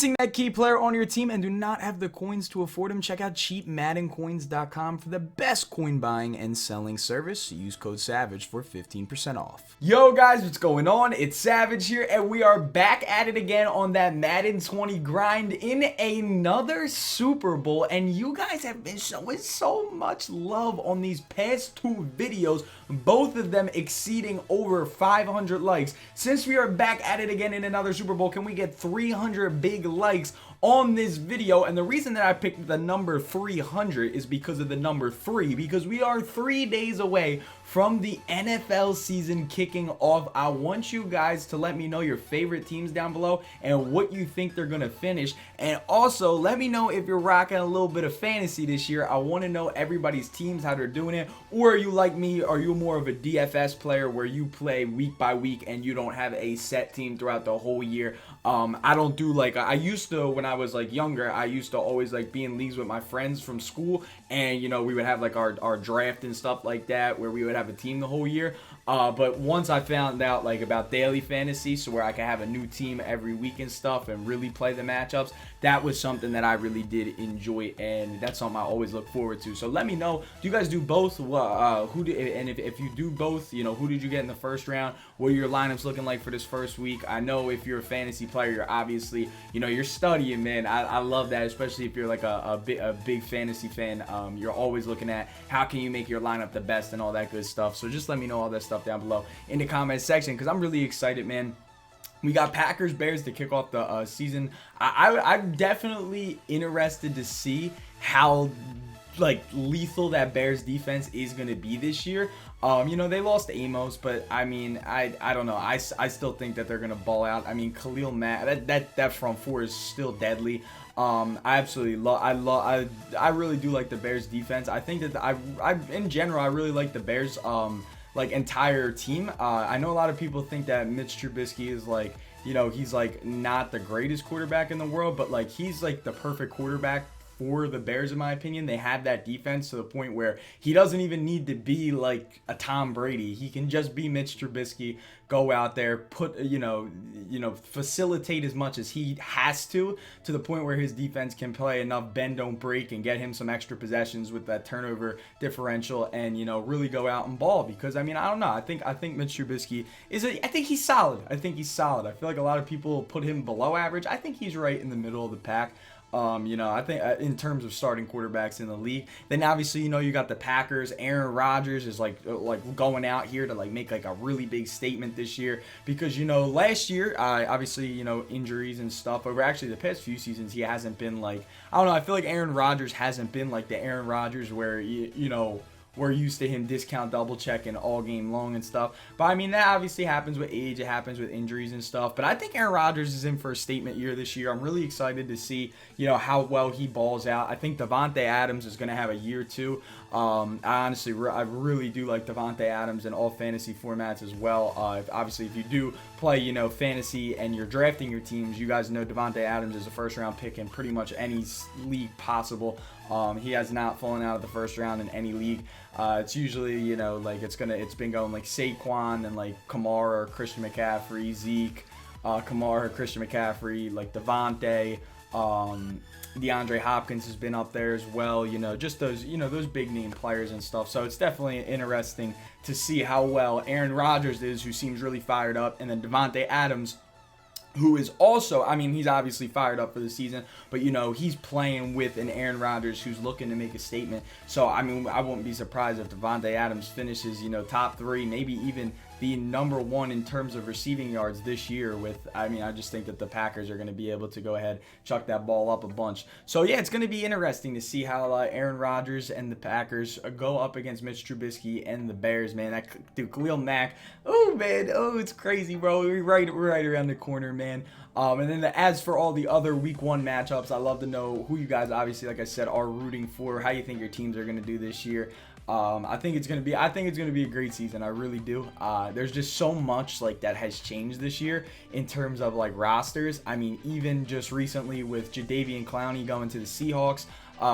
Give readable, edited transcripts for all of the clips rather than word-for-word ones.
Missing that key player on your team and do not have the coins to afford him? Check out cheapmaddencoins.com for the best coin buying and selling service. Use code SAVAGE for 15% off. Yo guys, what's going on? It's Savage here, and we are back at it again on that Madden 20 grind in another Super Bowl. And you guys have been showing so much love on these past two videos, both of them exceeding over 500 likes. Since we are back at it again in another Super Bowl, can we get 300 big likes on this video? And the reason that I picked the number 300 is because of the number 3, because we are 3 days away from the NFL season kicking off. I want you guys to let me know your favorite teams down below and what you think they're gonna finish, and also let me know if you're rocking a little bit of fantasy this year. I want to know everybody's teams, how they're doing it. Or are you like me? Are you more of a DFS player where you play week by week and you don't have a set team throughout the whole year? I don't do like I used to when I was like younger. I used to always like be in leagues with my friends from school, and you know, we would have like our draft and stuff like that where we would have a team the whole year. But once I found out like about daily fantasy, so where I could have a new team every week and stuff and really play the matchups, that was something that I really did enjoy, and that's something I always look forward to. So let me know, do you guys do both? And if you do both, you know, who did you get in the first round? What are your lineups looking like for this first week? I know if you're a fantasy player, you're obviously, you know, you're studying, man. I love that, especially if you're like a big fantasy fan. You're always looking at how can you make your lineup the best and all that good stuff. So just let me know all that stuff down below in the comment section, because I'm really excited, man. We got Packers Bears to kick off the season. I'm definitely interested to see how like lethal that Bears defense is going to be this year. You know, they lost Amos, but I mean, I don't know. I still think that they're going to ball out. I mean, Khalil Mack, that front four is still deadly. I absolutely I really do like the Bears defense. I think that I in general, I really like the Bears like entire team. I know a lot of people think that Mitch Trubisky is like, you know, he's like not the greatest quarterback in the world, but like he's like the perfect quarterback for the Bears in my opinion. They have that defense to the point where he doesn't even need to be like a Tom Brady. He can just be Mitch Trubisky, go out there, put you know, facilitate as much as he has to the point where his defense can play enough bend don't break and get him some extra possessions with that turnover differential, and you know, really go out and ball. Because I mean, I don't know, I think Mitch Trubisky I think he's solid. I feel like a lot of people put him below average. I think he's right in the middle of the pack. You know, I think in terms of starting quarterbacks in the league. Then obviously, you know, you got the Packers. Aaron Rodgers is like going out here to like make like a really big statement this year, because you know, last year obviously, you know, injuries and stuff, over actually the past few seasons he hasn't been like, I don't know, I feel like Aaron Rodgers hasn't been like the Aaron Rodgers where you know, we're used to him discount double checking all game long and stuff. But I mean, that obviously happens with age, it happens with injuries and stuff. But I think Aaron Rodgers is in for a statement year this year. I'm really excited to see, you know, how well he balls out. I think Davante Adams is going to have a year too. I really do like Davante Adams in all fantasy formats as well. Obviously, if you do play, you know, fantasy and you're drafting your teams, you guys know Davante Adams is a first round pick in pretty much any league possible. He has not fallen out of the first round in any league. It's usually, you know, like it's been going like Saquon and like Kamara or Christian McCaffrey, Zeke, Kamara, Christian McCaffrey, like Devontae, DeAndre Hopkins has been up there as well. You know, just those, you know, those big name players and stuff. So it's definitely interesting to see how well Aaron Rodgers is, who seems really fired up, and then Davante Adams, who is also, I mean, he's obviously fired up for the season, but you know, he's playing with an Aaron Rodgers who's looking to make a statement. So I mean, I wouldn't be surprised if Davante Adams finishes, you know, top 3, maybe even the number 1 in terms of receiving yards this year. With, I mean, I just think that the Packers are going to be able to go ahead, chuck that ball up a bunch. So yeah, it's going to be interesting to see how Aaron Rodgers and the Packers go up against Mitch Trubisky and the Bears, man. That dude, Khalil Mack, oh man, oh, it's crazy, bro. We're right around the corner, man. And then as for all the other week 1 matchups, I love to know who you guys, obviously, like I said, are rooting for, how you think your teams are going to do this year. I think it's gonna be a great season. I really do. There's just so much like that has changed this year in terms of like rosters. I mean, even just recently with Jadeveon Clowney going to the Seahawks,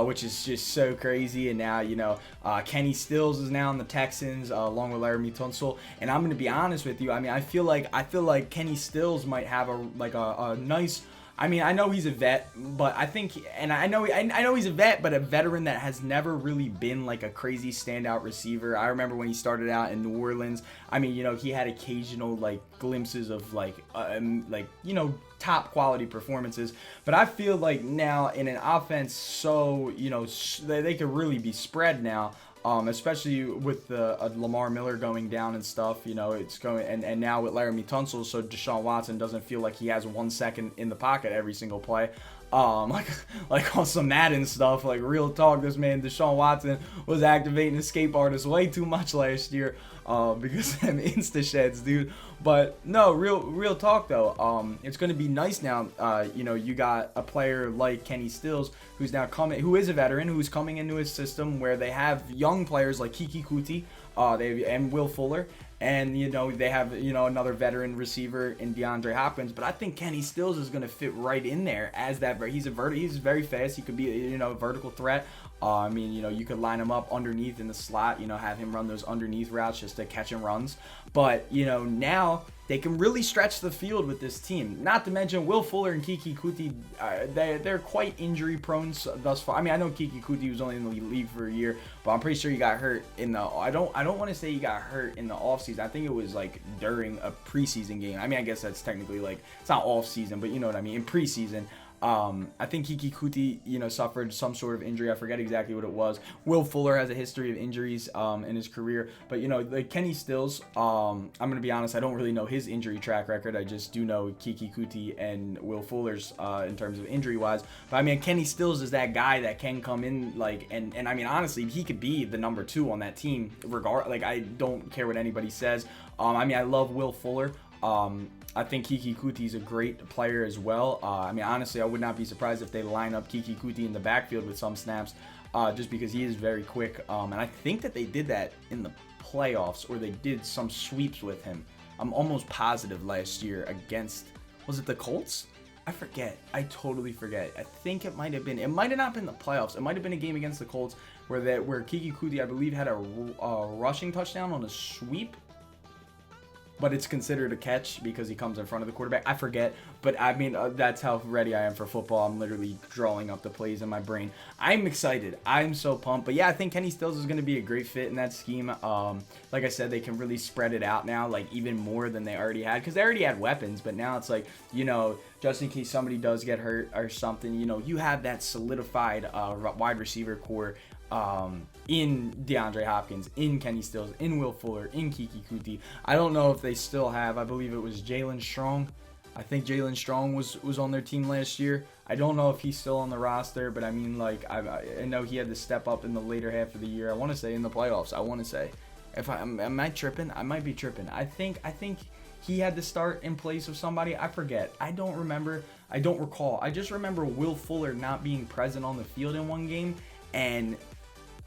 which is just so crazy. And now, you know, Kenny Stills is now in the Texans, along with Laramie Tunsil. And I'm gonna be honest with you. I mean, I feel like Kenny Stills might have a nice I mean, I know he's a vet, but I think, and I know he's a vet, but a veteran that has never really been like a crazy standout receiver. I remember when he started out in New Orleans. I mean, you know, he had occasional like glimpses of like you know, top quality performances, but I feel like now in an offense, so you know, they could really be spread now. Especially with the Lamar Miller going down and stuff, you know, it's going, and now with Laramie Tunsil, so Deshaun Watson doesn't feel like he has 1 second in the pocket every single play. Like on some Madden stuff, like real talk, this man Deshaun Watson was activating escape artists way too much last year, because of them insta sheds, dude. But no, real talk though, it's going to be nice now. You know, you got a player like Kenny Stills who's now coming, who is a veteran, who's coming into his system where they have young players like Kiki Kuti, and Will Fuller. And, you know, they have, you know, another veteran receiver in DeAndre Hopkins. But I think Kenny Stills is going to fit right in there as that. He's very fast. He could be, you know, a vertical threat. I mean, you know, you could line him up underneath in the slot, you know, have him run those underneath routes just to catch and runs. But, you know, now they can really stretch the field with this team. Not to mention Will Fuller and Kiki Kuti, they're quite injury prone thus far. I mean, I know Kiki Kuti was only in the league for a year, but I'm pretty sure he got hurt in the, I don't want to say he got hurt in the offseason. I think it was like during a preseason game. I mean, I guess that's technically like, it's not off season, but you know what I mean, in preseason. I think Kiki Kuti, you know, suffered some sort of injury. I forget exactly what it was. Will Fuller has a history of injuries in his career. But, you know, like Kenny Stills, I'm going to be honest, I don't really know his injury track record. I just do know Kiki Kuti and Will Fuller's in terms of injury-wise. But, I mean, Kenny Stills is that guy that can come in, like, and I mean, honestly, he could be the number 2 on that team. Like, I don't care what anybody says. I mean, I love Will Fuller. I think Kiki Kuti is a great player as well. I mean, honestly, I would not be surprised if they line up Kiki Kuti in the backfield with some snaps, just because he is very quick. And I think that they did that in the playoffs, or they did some sweeps with him. I'm almost positive last year against, was it the Colts? I forget. I totally forget. I think it might have been. It might have not been the playoffs. It might have been a game against the Colts where Kiki Kuti, I believe, had a rushing touchdown on a sweep. But it's considered a catch because he comes in front of the quarterback. I forget, but I mean, that's how ready I am for football. I'm literally drawing up the plays in my brain. I'm excited. I'm so pumped. But yeah, I think Kenny Stills is going to be a great fit in that scheme. Like I said, they can really spread it out now, like even more than they already had, because they already had weapons. But now it's like, you know, just in case somebody does get hurt or something, you know, you have that solidified wide receiver core. In DeAndre Hopkins, in Kenny Stills, in Will Fuller, in Kiki Kuti. I don't know if they still have, I believe it was Jalen Strong. I think Jalen Strong was on their team last year. I don't know if he's still on the roster, but I mean, like, I know he had to step up in the later half of the year. I want to say in the playoffs. I want to say, am I tripping? I might be tripping. I think he had to start in place of somebody. I forget. I don't remember. I don't recall. I just remember Will Fuller not being present on the field in one game, and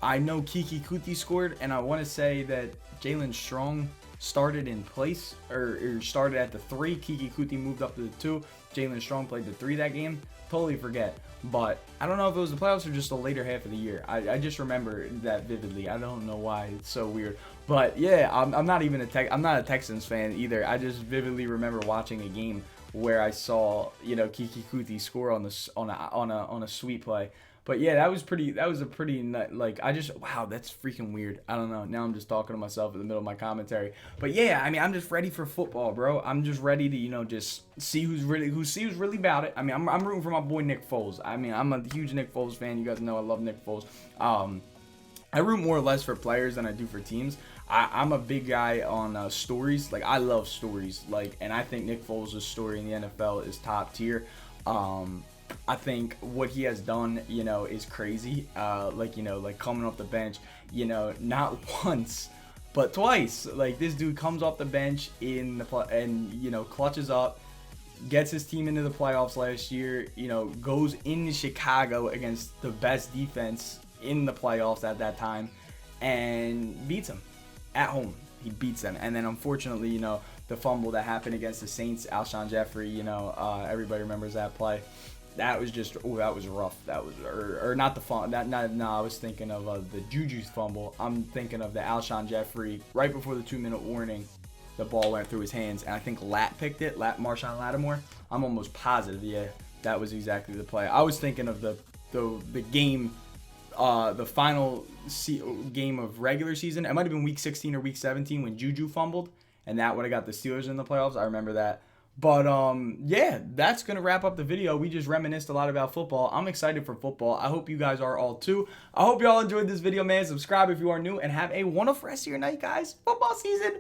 I know Kiki Kuti scored, and I want to say that Jalen Strong started in place, or started at the 3. Kiki Kuti moved up to the 2. Jalen Strong played the 3 that game. Totally forget. But I don't know if it was the playoffs or just the later half of the year. I just remember that vividly. I don't know why. It's so weird. But yeah, I'm not even I'm not a Texans fan either. I just vividly remember watching a game where I saw, you know, Kiki Kuti score on a sweep play. But yeah, that was a pretty, like, wow, that's freaking weird. I don't know. Now I'm just talking to myself in the middle of my commentary. But yeah, I mean, I'm just ready for football, bro. I'm just ready to, you know, just see who's really about it. I mean, I'm rooting for my boy Nick Foles. I mean, I'm a huge Nick Foles fan. You guys know I love Nick Foles. I root more or less for players than I do for teams. I'm a big guy on stories. Like, I love stories. Like, and I think Nick Foles' story in the NFL is top tier. I think what he has done, you know, is crazy. Like, you know, like coming off the bench, you know, not once, but twice. Like, this dude comes off the bench and, you know, clutches up, gets his team into the playoffs last year, you know, goes into Chicago against the best defense in the playoffs at that time and beats them at home. He beats them. And then, unfortunately, you know, the fumble that happened against the Saints, Alshon Jeffrey, you know, everybody remembers that play. That was just, that was rough. That was, or not the fumble. No, I was thinking of the Juju's fumble. I'm thinking of the Alshon Jeffrey right before the 2-minute warning. The ball went through his hands, and I think Marshawn Lattimore. I'm almost positive, yeah. that was exactly the play. I was thinking of the game, the final game of regular season. It might have been week 16 or week 17 when Juju fumbled, and that would have got the Steelers in the playoffs. I remember that. But yeah, that's gonna wrap up the video. We just reminisced a lot about football. I'm excited for football. I hope you guys are all too. I hope you all enjoyed this video, man. Subscribe if you are new, and have a wonderful rest of your night, guys. Football season.